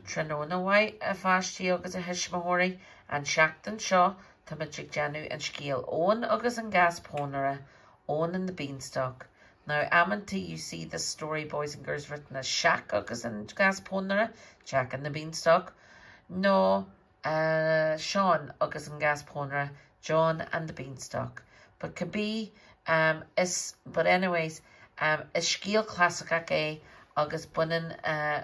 Tróna White a bhaistí agus a hisismóirí an seachtain seo tá muid deanú an scéal Eoin agus an Gas Pónaire, Eoin and the beanstalk. Now, Amity, you see this story, boys and girls, written as Shack agus and Gas Pónaire, Jack and the beanstalk. No, Sean agus and Gas Pónaire, John and the beanstalk. But could be, but anyways, is scéal classic ag agus bunin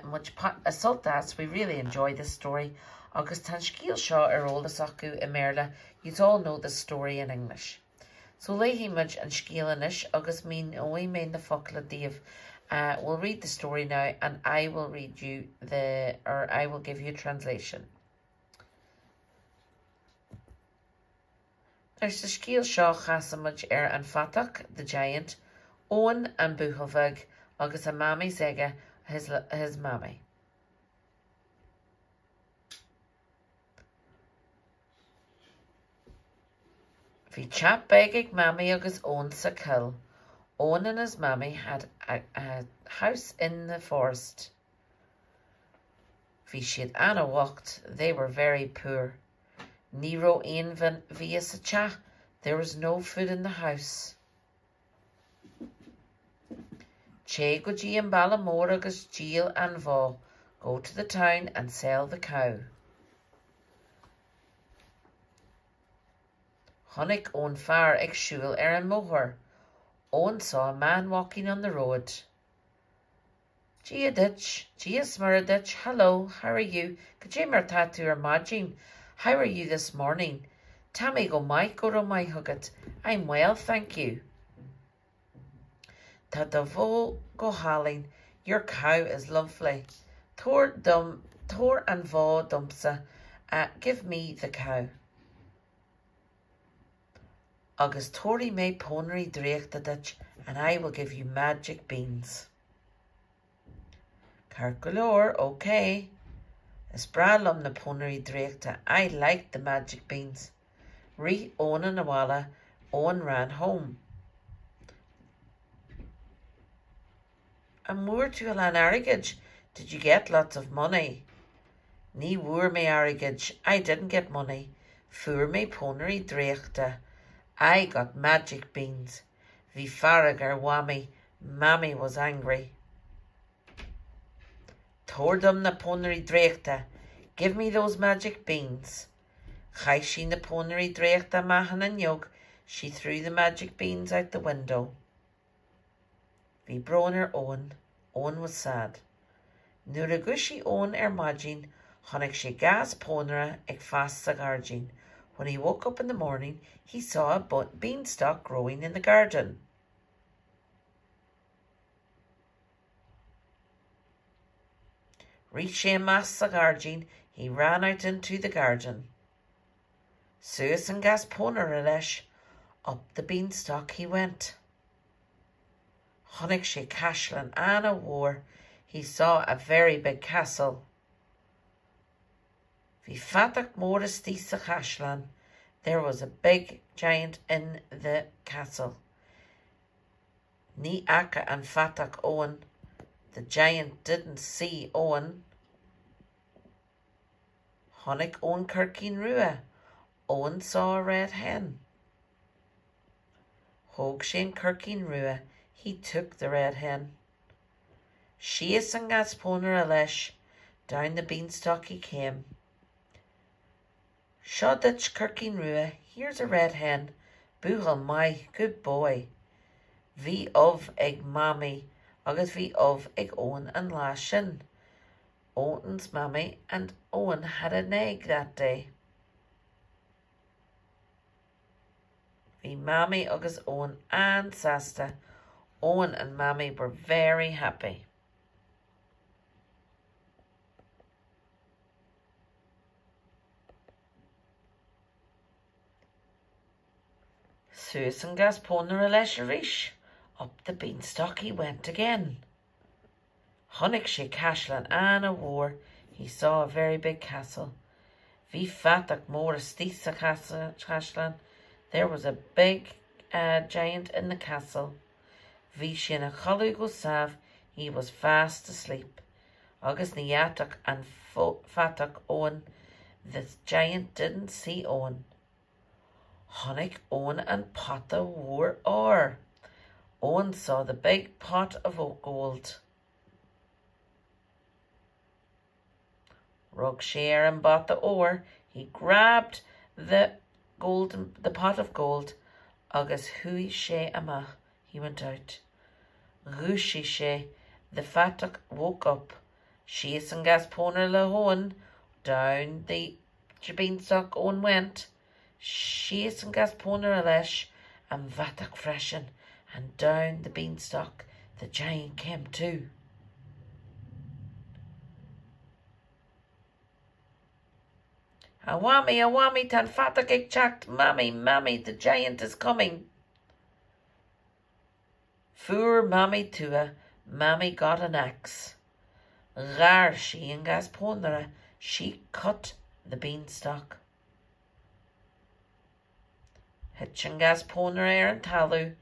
much sultas. We really enjoy this story. Agus tan scéal seo olas acu I Merla. You all know this story in English. So leihi much and scéalanish agus mean we main the fokla Dave. We'll read the story now, and I will read you I will give you a translation. There's the scéal seo chasamaj an fatak, the giant, Eoin and Buchalvig, agus a mammy zega his mammy. Bhí chap beigig mammy agus Eoin sa kill. Eoin and his mammy had a house in the forest. Bhí siad anna walked, they were very poor. Nero ein via sa cha, there was no food in the house. Che go G and Ballamore agus Giel and Vaugh, go to the town and sell the cow. Honnig Eoin far ag siúil an moher. Eoin saw a man walking on the road. Gia ditch, Gia Smuraditch, hello, how are you? Kajimar tatu or Majin, how are you this morning? Tammy go Mike go my hugget. I'm well, thank you. Tadavo go halling, your cow is lovely. Tor and Vaugh dumpsa, give me the cow. Agus Tori may Pónaire dréachtadich, and I will give you magic beans. Carcolor, okay. Isbralum na Pónaire dréachta, I liked the magic beans. Re Eoin and Nawala, Eoin ran home. And moor to Alan Arigage, did you get lots of money? Ní woor me Arigage, I didn't get money. Fuair me Pónaire dréachta. I got magic beans. Bhí farag whammy. Mammy was angry. Tordum na Pónaire dréachta. Give me those magic beans. Chai she na Pónaire dréachta mahan and yog. She threw the magic beans out the window. Bhí broner Eoin. Eoin was sad. Nuair a gushi Eoin Majin, honnig she Gas Pónaire ag fast sa gargin. When he woke up in the morning, he saw a beanstalk growing in the garden. Reaching mas sa gargin, he ran out into the garden. Suas and Gas Pónaire leis, up the beanstalk he went. Honnig she Cashlan Anna war, he saw a very big castle. Bhí fatach mór istí sa Cashlan. There was a big giant in the castle. Ní aca an fatach Eoin. The giant didn't see Eoin. Honnig Eoin Kirkin Rua. Eoin saw a red hen. Hog she in Kirkin Rua. He took the red hen. Sheas and Gas Pónaire leis. Down the beanstalk he came. Shodditch Kirkin Rua, here's a red hen. Buchal my, good boy. Bhí of ag mammy, agus bhí of ag Eoin and Lashin. Eoin's mammy and Eoin had an egg that day. Bhí mammy agus Eoin and Sasta. Eoin and mammy were very happy. Suas and Gas Pónaire leis a ríis. Up the beanstalk he went again. Honnig she Cashlan Anna war, he saw a very big castle. Bhí fatach mór istí sa Cashlan. There was a big giant in the castle. Bhí sin a chalú go sav, he was fast asleep. agus na Iatach and Fatach Eoin. The giant didn't see Eoin. Honnig Eoin and pot of war ore. Eoin saw the big pot of gold. Rug share and bought the ore. He grabbed the pot of gold. Agus hui she ama. He went out. Rushi she. The Fatach woke up. Shees and Gas Pónaire le Eoin. Down the beanstalk Eoin went. Shees and Gas Pónaire leis and Fatach freshen. And down the beanstalk the giant came too. Awami, tan Fatach ag chacht, Mammy, the giant is coming. Fuair Mammy to her, Mammy got an axe. Rar she and Gas Pónaire, she cut the beanstalk. Hitch and Gas Pónaire and Talu,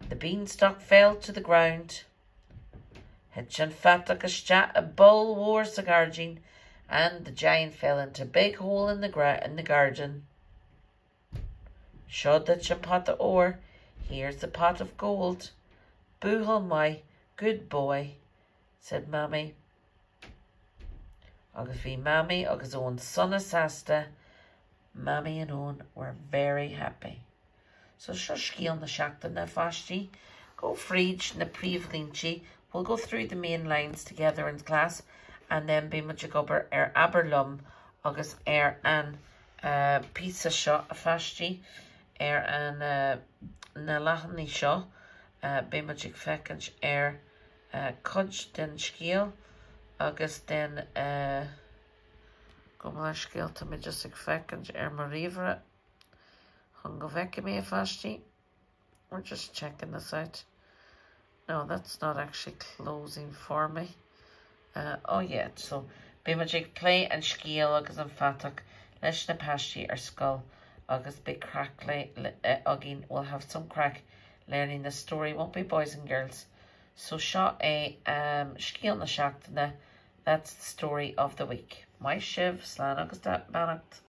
the beanstalk fell to the ground. Hitch and Fatach a bull wars the gargin, and the giant fell into a big hole in the garden. Shoddich and pot of ore, here's the pot of gold. Boohal my good boy, said Mammy. Agus bhí Mammy agus Eoin son sasta. Mammy and Eoin were very happy. So shushkiel na shakta na fashti. Go fridge na privlinchi. We'll go through the main lines together in class, and then be much gober aberlum agus an pizza shot a fashti an na lachni shot be much fekens cudge den skiel agus den go mal skiel to me just fekens marivra hung go veke me a fashti. We're just checking this out. No, that's not actually closing for me. Oh yeah, so be magic play and skiel agus an Fatach leis na pastí skull agus big crack again will have some crack learning the story. Won't be boys and girls. So shot a skiel na shachtana. That's the story of the week. My shiv slan agus that banacht.